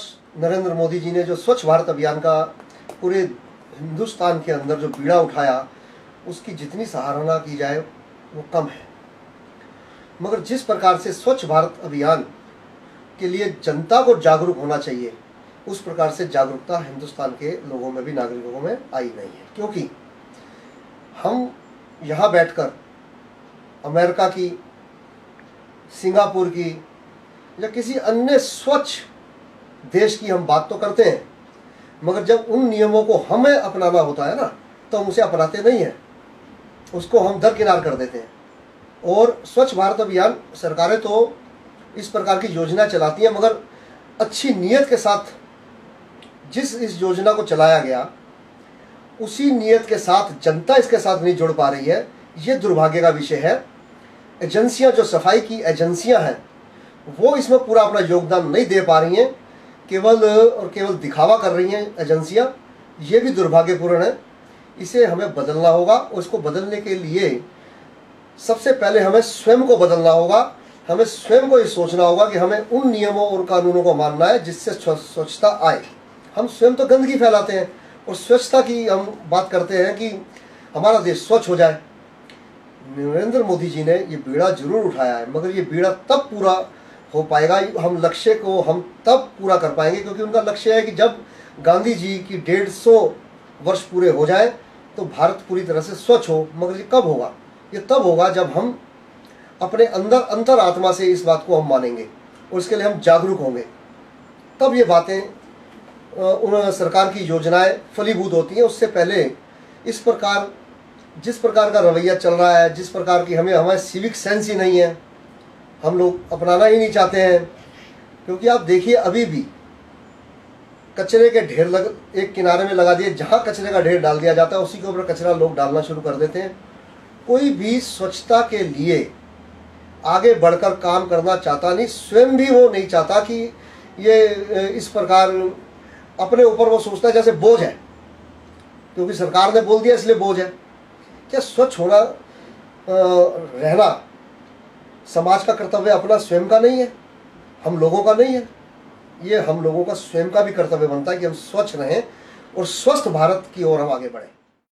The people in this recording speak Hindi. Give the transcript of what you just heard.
वर्ष नरेंद्र मोदी जी ने जो स्वच्छ भारत अभियान का पूरे हिंदुस्तान के अंदर जो बीड़ा उठाया, उसकी जितनी सराहना की जाए वो कम है। मगर जिस प्रकार से स्वच्छ भारत अभियान के लिए जनता को जागरूक होना चाहिए, उस प्रकार से जागरूकता हिंदुस्तान के लोगों में भी, नागरिकों में आई नहीं है। क्योंकि हम यहाँ बैठकर अमेरिका की, सिंगापुर की या किसी अन्य स्वच्छ देश की हम बात तो करते हैं, मगर जब उन नियमों को हमें अपनाना होता है ना, तो हम उसे अपनाते नहीं हैं, उसको हम दरकिनार कर देते हैं। और स्वच्छ भारत अभियान सरकारें तो इस प्रकार की योजना चलाती हैं, मगर अच्छी नीयत के साथ जिस इस योजना को चलाया गया, उसी नीयत के साथ जनता इसके साथ नहीं जुड़ पा रही है। ये दुर्भाग्य का विषय है। एजेंसियां, जो सफाई की एजेंसियां हैं, वो इसमें पूरा अपना योगदान नहीं दे पा रही हैं, केवल और केवल दिखावा कर रही हैं एजेंसियां। ये भी दुर्भाग्यपूर्ण है। इसे हमें बदलना होगा, और इसको बदलने के लिए सबसे पहले हमें स्वयं को बदलना होगा। हमें स्वयं को ये सोचना होगा कि हमें उन नियमों और कानूनों को मानना है जिससे स्वच्छता आए। हम स्वयं तो गंदगी फैलाते हैं, और स्वच्छता की हम बात करते हैं कि हमारा देश स्वच्छ हो जाए। नरेंद्र मोदी जी ने ये बीड़ा जरूर उठाया है, मगर ये बीड़ा तब पूरा हो पाएगा, हम लक्ष्य को हम तब पूरा कर पाएंगे, क्योंकि उनका लक्ष्य है कि जब गांधी जी की 150 वर्ष पूरे हो जाए तो भारत पूरी तरह से स्वच्छ हो। मगर ये कब होगा? ये तब होगा जब हम अपने अंदर अंतरात्मा से इस बात को हम मानेंगे और इसके लिए हम जागरूक होंगे। तब ये बातें, उन सरकार की योजनाएं फलीभूत होती हैं। उससे पहले इस प्रकार, जिस प्रकार का रवैया चल रहा है, जिस प्रकार की हमें सिविक सेंस ही नहीं है, हम लोग अपनाना ही नहीं चाहते हैं। क्योंकि आप देखिए, अभी भी कचरे के ढेर एक किनारे में लगा दिए, जहाँ कचरे का ढेर डाल दिया जाता है उसी के ऊपर कचरा लोग डालना शुरू कर देते हैं। कोई भी स्वच्छता के लिए आगे बढ़कर काम करना चाहता नहीं, स्वयं भी वो नहीं चाहता कि ये इस प्रकार अपने ऊपर वो सोचता है जैसे बोझ है, क्योंकि सरकार ने बोल दिया इसलिए बोझ है। क्या स्वच्छ होना, रहना समाज का कर्तव्य अपना स्वयं का नहीं है, हम लोगों का नहीं है? ये हम लोगों का स्वयं का भी कर्तव्य बनता है कि हम स्वच्छ रहें और स्वस्थ भारत की ओर हम आगे बढ़ें।